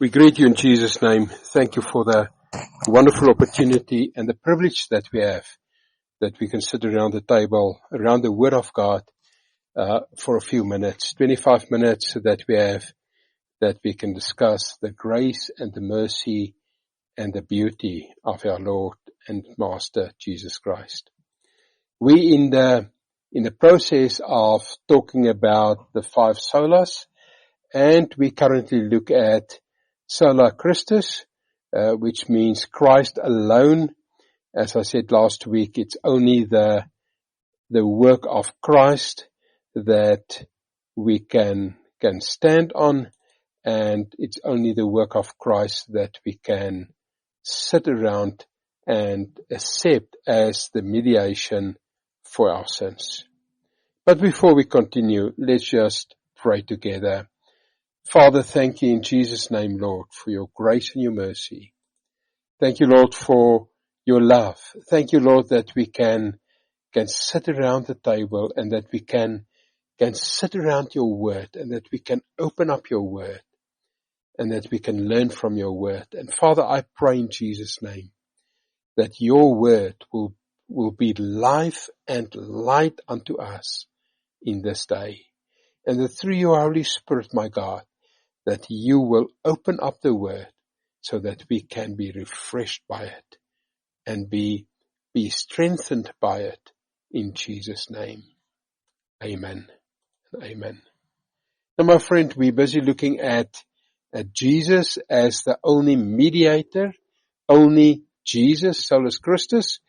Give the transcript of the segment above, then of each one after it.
We greet you in Jesus' name. Thank you for the wonderful opportunity and the privilege that we have, that we can sit around the table, around the Word of God, for a few minutes, 25 minutes that we have, that we can discuss the grace and the mercy and the beauty of our Lord and Master Jesus Christ. We in the process of talking about the 5 solas, and we currently look at Sola Christus, which means Christ alone. As I said last week, it's only the work of Christ that we can stand on, and it's only the work of Christ that we can sit around and accept as the mediation for our sins. But before we continue, let's just pray together. Father, thank you in Jesus' name, Lord, for your grace and your mercy. Thank you, Lord, for your love. Thank you, Lord, that we can sit around the table and that we can sit around your word and that we can open up your word and that we can learn from your word. And Father, I pray in Jesus' name that your word will be life and light unto us in this day. And that through your Holy Spirit, my God, that you will open up the word so that we can be refreshed by it and be strengthened by it in Jesus' name. Amen. Amen. Now, my friend, we're busy looking at Jesus as the only mediator, only Jesus, Solus Christus,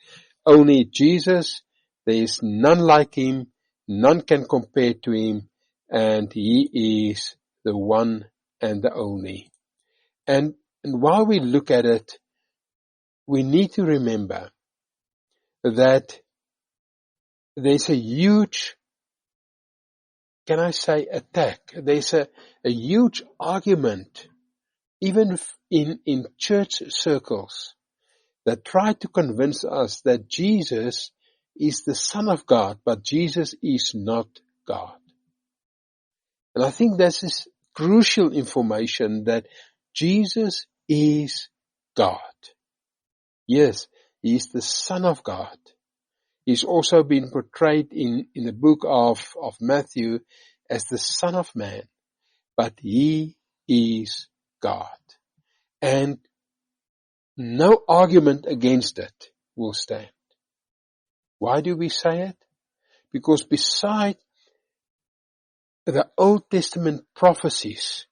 only Jesus. There is none like him, none can compare to him, and he is the one and the only. And while we look at it, we need to remember that there's a huge, can I say, attack. There's a huge argument, even in church circles, that try to convince us that Jesus is the Son of God, but Jesus is not God. And I think this is crucial information, that Jesus is God. Yes, he is the Son of God. He's also been portrayed in the book of Matthew as the Son of Man, but he is God. And no argument against it will stand. Why do we say it? Because beside the Old Testament prophecies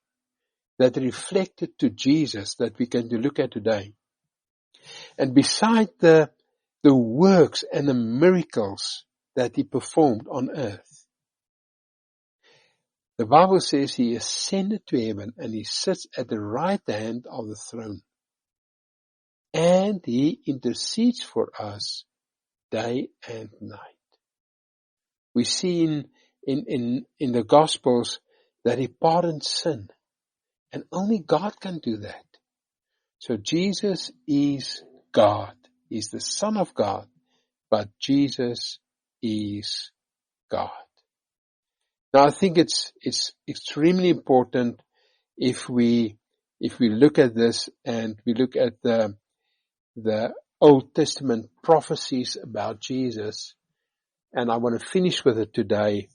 that reflected to Jesus that we can look at today, and beside the works and the miracles that he performed on earth, the Bible says he ascended to heaven and he sits at the right hand of the throne, and he intercedes for us day and night. We see in the Gospels that he pardons sin, and only God can do that. So Jesus is God. He's the Son of God, but Jesus is God. Now, I think it's extremely important if we look at this and we look at the Old Testament prophecies about Jesus, and I want to finish with it today.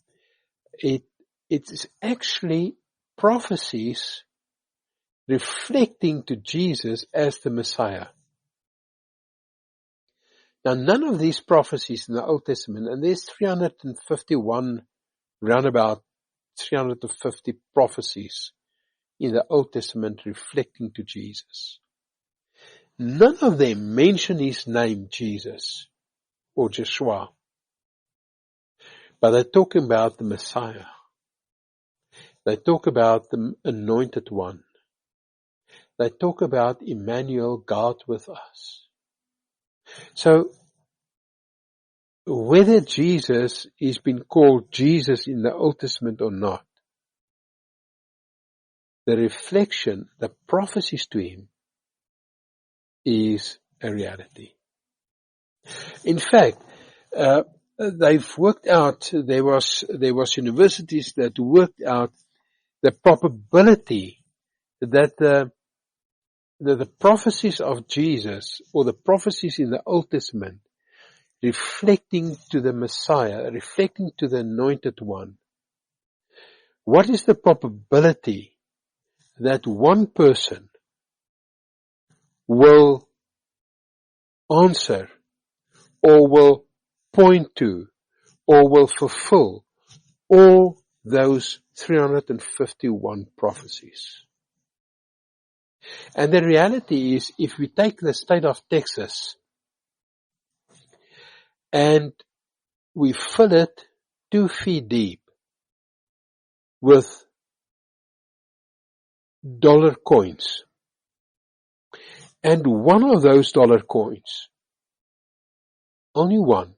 It is actually prophecies reflecting to Jesus as the Messiah. Now, none of these prophecies in the Old Testament, and there's 351, round about 350 prophecies in the Old Testament reflecting to Jesus. None of them mention his name, Jesus, or Joshua, but they're talking about the Messiah. They talk about the Anointed One. They talk about Emmanuel, God with us. So, whether Jesus is been called Jesus in the Old Testament or not, the reflection, the prophecies to him, is a reality. In fact, they've worked out, there was universities that worked out the probability that the the prophecies of Jesus, or the prophecies in the Old Testament, reflecting to the Messiah, reflecting to the Anointed One, what is the probability that one person will answer, or will point to, or will fulfill all those 351 prophecies? And the reality is, if we take the state of Texas and we fill it 2 feet deep with dollar coins, and one of those dollar coins, only one,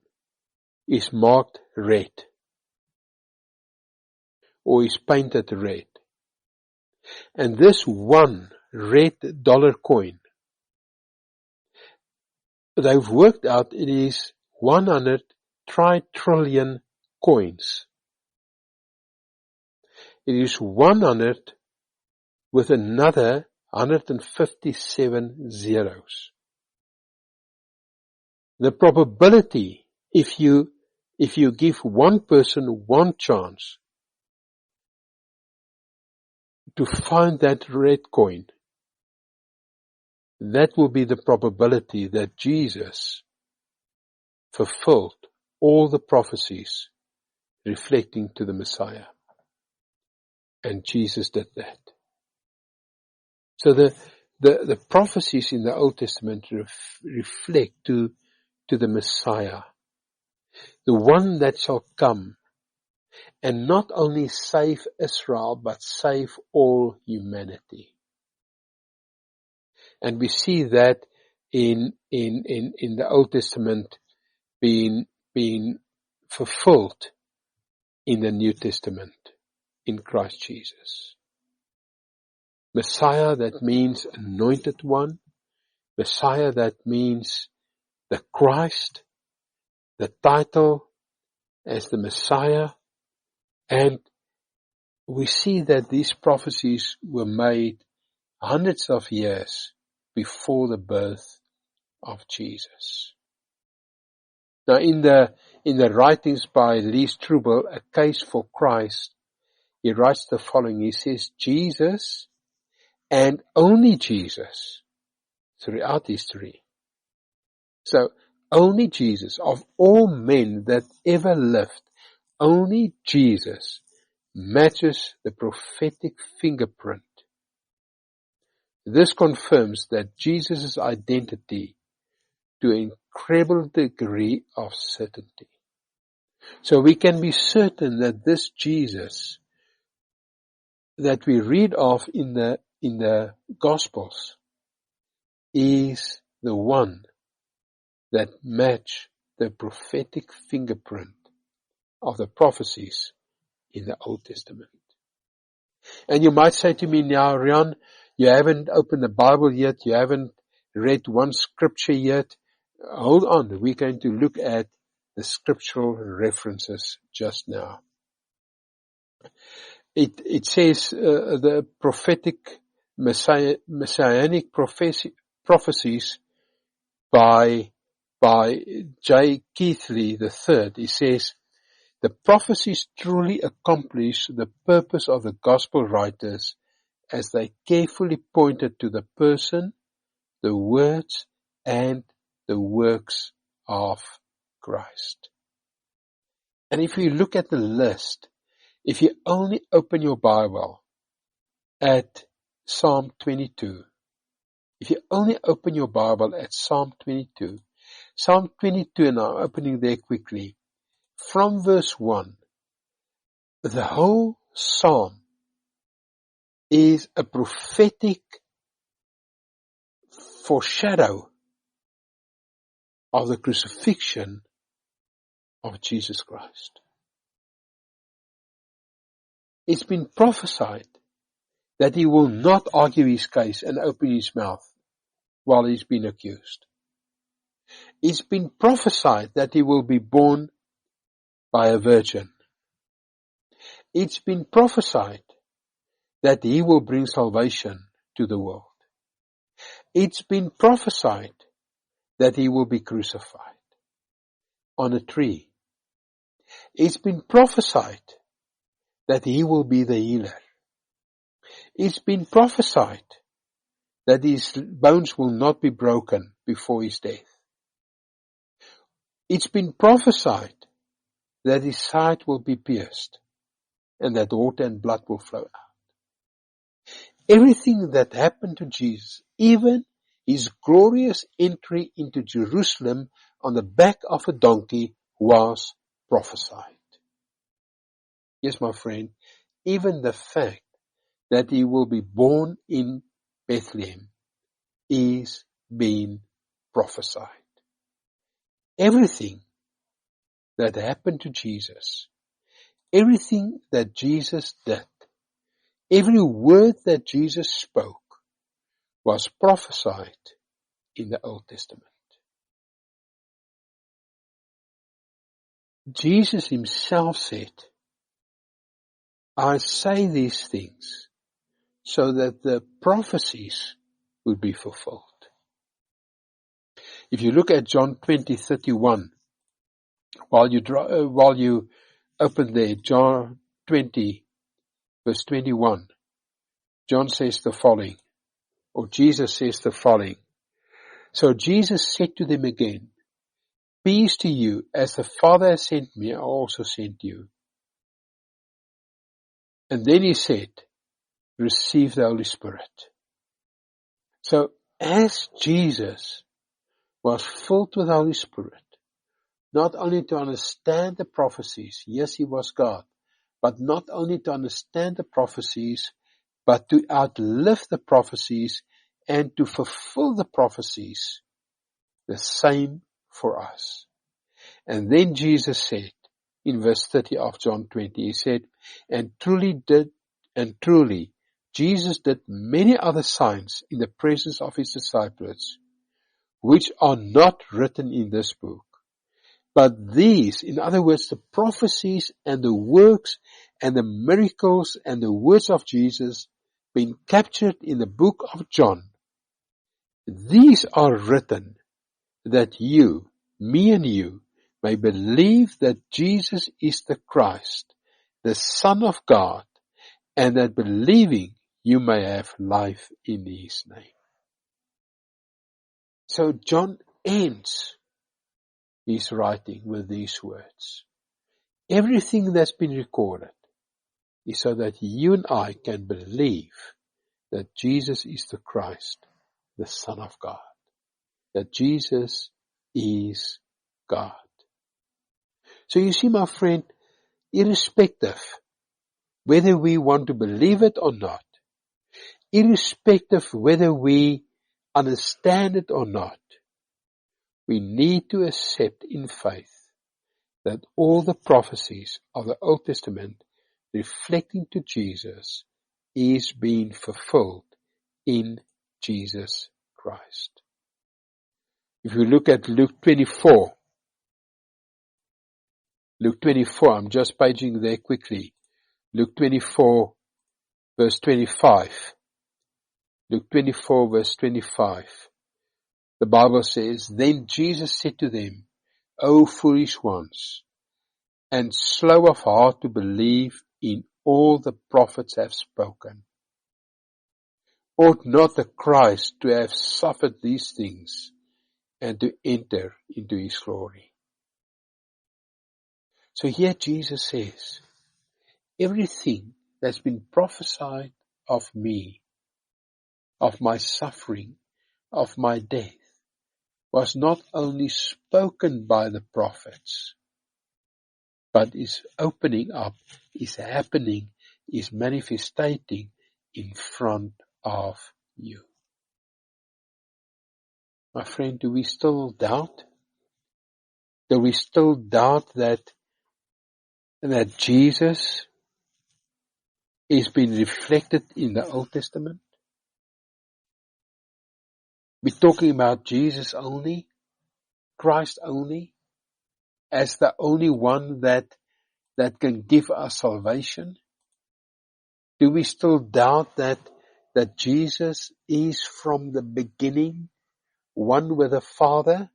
is marked red, or is painted red, and this one red dollar coin, they've worked out it is 100 trillion coins. It is 100 with another 157 zeros. The probability, if you give one person one chance to find that red coin, that will be the probability that Jesus fulfilled all the prophecies reflecting to the Messiah. And Jesus did that. So the prophecies in the Old Testament reflect to the Messiah, the one that shall come and not only save Israel, but save all humanity. And we see that in the Old Testament being fulfilled in the New Testament in Christ Jesus. Messiah, that means anointed one. Messiah, that means the Christ, the title as the Messiah. And we see that these prophecies were made hundreds of years before the birth of Jesus. Now in the writings by Lee Strobel, A Case for Christ, he writes the following. He says, Jesus and only Jesus throughout history. So only Jesus, of all men that ever lived, only Jesus matches the prophetic fingerprint. This confirms that Jesus' identity to an incredible degree of certainty. So we can be certain that this Jesus that we read of in the Gospels is the one that match the prophetic fingerprint of the prophecies in the Old Testament. And you might say to me now, Rian, you haven't opened the Bible yet, you haven't read one scripture yet. Hold on, we're going to look at the scriptural references just now. It says the prophetic messianic prophecies by J. Keathley III. He says, the prophecies truly accomplish the purpose of the gospel writers as they carefully pointed to the person, the words, and the works of Christ. And if you look at the list, if you only open your Bible at Psalm 22, if you only open your Bible at Psalm 22, and I'm opening there quickly, from verse 1, the whole Psalm is a prophetic foreshadow of the crucifixion of Jesus Christ. It's been prophesied that he will not argue his case and open his mouth while he's been accused. It's been prophesied that he will be born by a virgin. It's been prophesied that he will bring salvation to the world. It's been prophesied that he will be crucified on a tree. It's been prophesied that he will be the healer. It's been prophesied that his bones will not be broken before his death. It's been prophesied that his side will be pierced and that water and blood will flow out. Everything that happened to Jesus, even his glorious entry into Jerusalem on the back of a donkey, was prophesied. Yes, my friend, even the fact that he will be born in Bethlehem is being prophesied. Everything that happened to Jesus, everything that Jesus did, every word that Jesus spoke was prophesied in the Old Testament. Jesus himself said, I say these things so that the prophecies would be fulfilled. If you look at John 20:31, while you open there, John 20 verse 21, John says the following, or Jesus says the following. So Jesus said to them again, peace to you, as the Father has sent me, I also sent you. And then he said, receive the Holy Spirit. So as Jesus was filled with the Holy Spirit, not only to understand the prophecies, yes, he was God, but not only to understand the prophecies, but to outlive the prophecies and to fulfill the prophecies, the same for us. And then Jesus said, in verse 30 of John 20, he said, and truly, Jesus did many other signs in the presence of his disciples, which are not written in this book. But these, in other words, the prophecies and the works and the miracles and the words of Jesus been captured in the book of John. These are written that you, me and you, may believe that Jesus is the Christ, the Son of God, and that believing you may have life in his name. So John ends his writing with these words. Everything that's been recorded is so that you and I can believe that Jesus is the Christ, the Son of God, that Jesus is God. So you see, my friend, irrespective whether we want to believe it or not, irrespective whether we understand it or not, we need to accept in faith that all the prophecies of the Old Testament reflecting to Jesus is being fulfilled in Jesus Christ. If we look at Luke 24, I'm just paging there quickly. Luke 24 verse 25. Luke 24 verse 25. The Bible says, then Jesus said to them, O foolish ones, and slow of heart to believe in all the prophets have spoken. Ought not the Christ to have suffered these things and to enter into his glory? So here Jesus says, everything that's been prophesied of me, of my suffering, of my death, was not only spoken by the prophets, but is opening up, is happening, is manifestating in front of you. My friend, do we still doubt? Do we still doubt that Jesus is being reflected in the Old Testament? We're talking about Jesus only, Christ only, as the only one that can give us salvation? Do we still doubt that that Jesus is from the beginning one with the Father?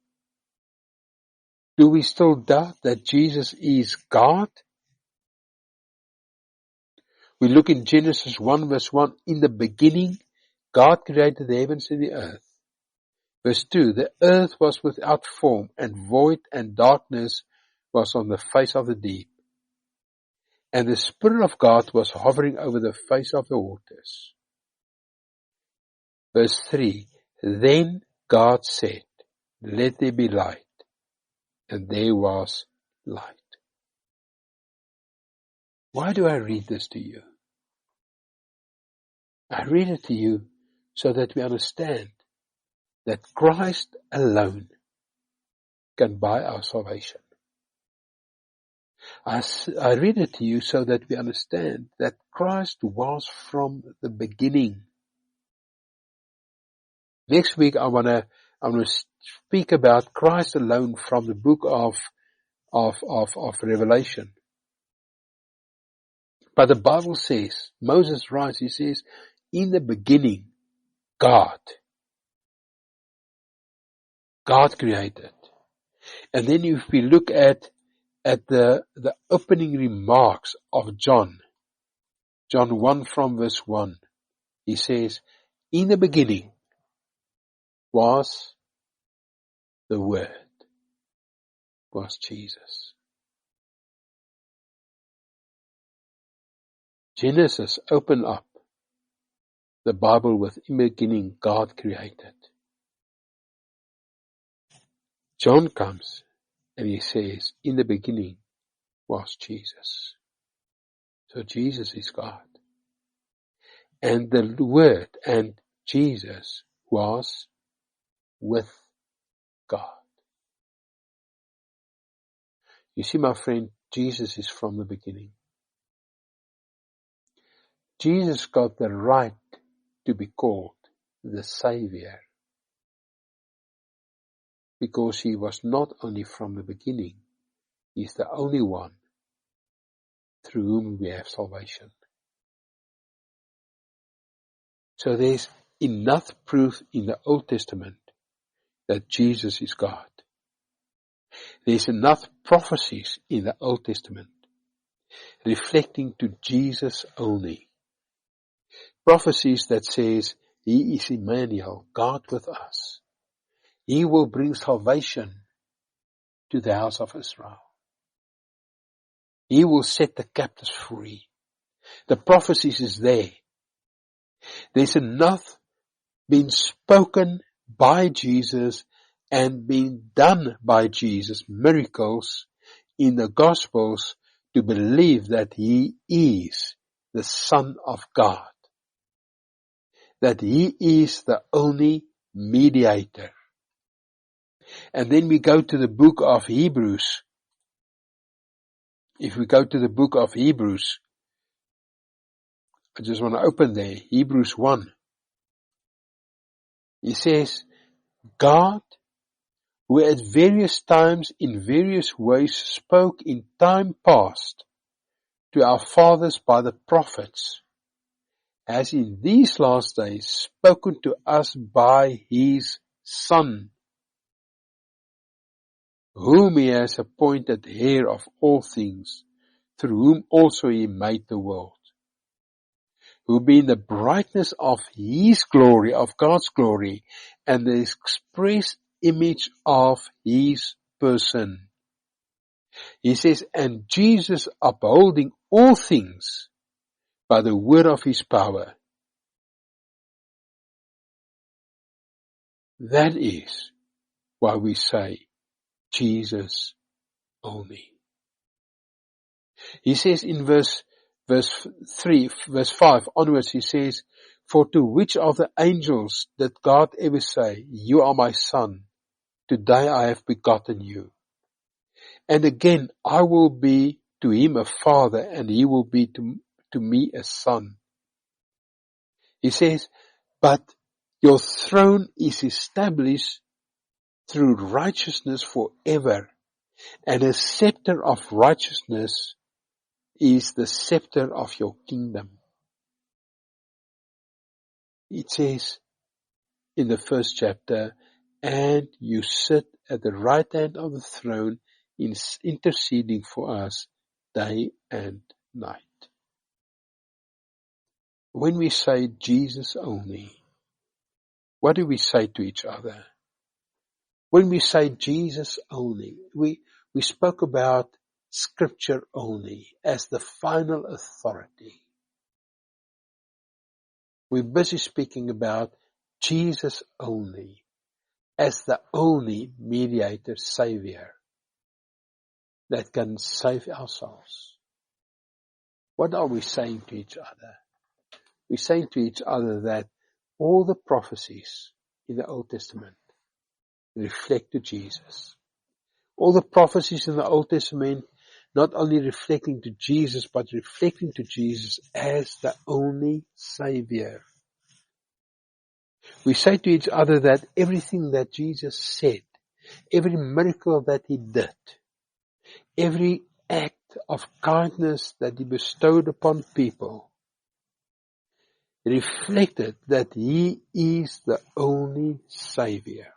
Do we still doubt that Jesus is God? We look in Genesis 1 verse 1, in the beginning, God created the heavens and the earth. Verse 2, the earth was without form and void, and darkness was on the face of the deep. And the Spirit of God was hovering over the face of the waters. Verse 3, then God said, let there be light. And there was light. Why do I read this to you? I read it to you so that we understand that Christ alone can buy our salvation. I read it to you so that we understand that Christ was from the beginning. Next week I want to speak about Christ alone from the book of Revelation. But the Bible says, Moses writes, he says, in the beginning, God created. And then if we look at the opening remarks of John 1 from verse 1, he says, in the beginning was the Word, was Jesus. Genesis opened up the Bible with, in the beginning God created. John comes and he says, in the beginning was Jesus. So Jesus is God. And the Word and Jesus was with God. You see, my friend, Jesus is from the beginning. Jesus got the right to be called the Savior, because he was not only from the beginning, he's the only one through whom we have salvation. So there's enough proof in the Old Testament that Jesus is God. There's enough prophecies in the Old Testament reflecting to Jesus only. Prophecies that says he is Emmanuel, God with us. He will bring salvation to the house of Israel. He will set the captives free. The prophecies is there. There's enough been spoken by Jesus and been done by Jesus, miracles in the Gospels, to believe that he is the Son of God, that he is the only mediator. And then we go to the book of Hebrews. If we go to the book of Hebrews, I just want to open there, Hebrews 1. He says, God, who at various times in various ways spoke in time past to our fathers by the prophets, has in these last days spoken to us by his Son, whom he has appointed heir of all things, through whom also he made the world, who being the brightness of his glory, of God's glory, and the express image of his person. He says, and Jesus upholding all things by the word of his power. That is why we say Jesus only. He says in verse 5 onwards, he says, for to which of the angels did God ever say, you are my son, today I have begotten you? And again, I will be to him a father, and he will be to me a son. He says, but your throne is established through righteousness forever, and a scepter of righteousness is the scepter of your kingdom. It says in the first chapter, and you sit at the right hand of the throne interceding for us day and night. When we say Jesus only, what do we say to each other? When we say Jesus only, we spoke about Scripture only as the final authority. We're busy speaking about Jesus only as the only mediator, Savior that can save our souls. What are we saying to each other? We're saying to each other that all the prophecies in the Old Testament reflect to Jesus. All the prophecies in the Old Testament not only reflecting to Jesus, but reflecting to Jesus as the only Savior. We say to each other that everything that Jesus said, every miracle that He did, every act of kindness that He bestowed upon people, reflected that He is the only Savior.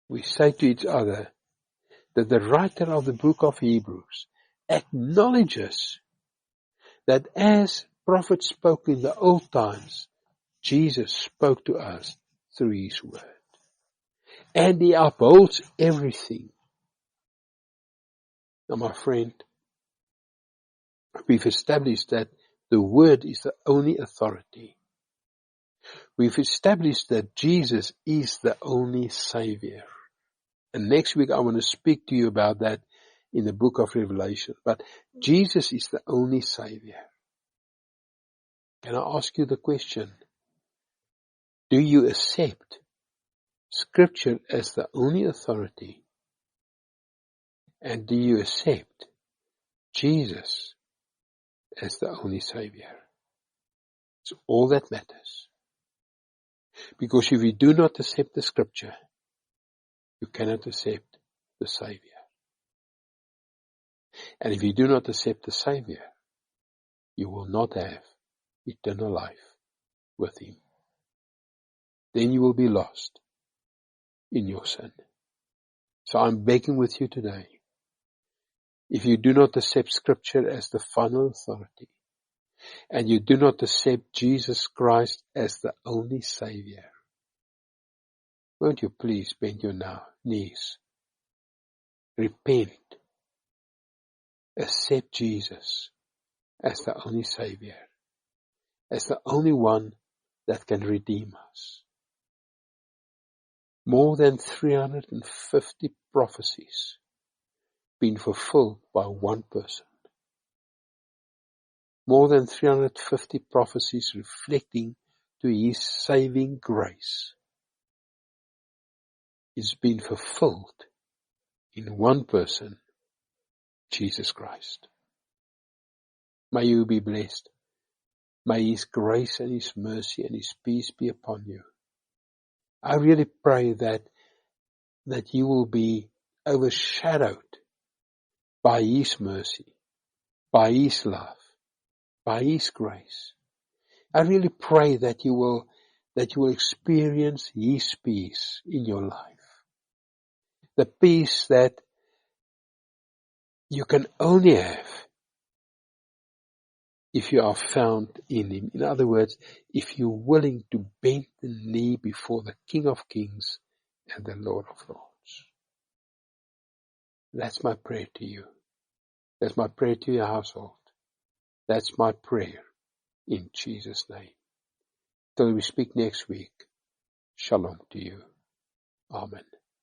We say to each other that the writer of the book of Hebrews acknowledges that as prophets spoke in the old times, Jesus spoke to us through His word. And He upholds everything. Now, my friend, we've established that the word is the only authority. We've established that Jesus is the only Savior. And next week I want to speak to you about that in the book of Revelation. But Jesus is the only Savior. Can I ask you the question? Do you accept Scripture as the only authority? And do you accept Jesus as the only Savior? It's all that matters. Because if you do not accept the Scripture, you cannot accept the Savior. And if you do not accept the Savior, you will not have eternal life with Him. Then you will be lost in your sin. So I'm begging with you today, if you do not accept Scripture as the final authority, and you do not accept Jesus Christ as the only Savior, won't you please bend your knees, repent, accept Jesus as the only Savior, as the only one that can redeem us. More than 350 prophecies been fulfilled by one person. More than 350 prophecies reflecting to His saving grace is been fulfilled in one person, Jesus Christ. May you be blessed. May His grace and His mercy and His peace be upon you. I really pray that you will be overshadowed by His mercy, by His love, by His grace. I really pray that you will experience His peace in your life. The peace that you can only have if you are found in Him. In other words, if you're willing to bend the knee before the King of Kings and the Lord of Lords. That's my prayer to you. That's my prayer to your household. That's my prayer in Jesus' name. Till we speak next week, shalom to you. Amen.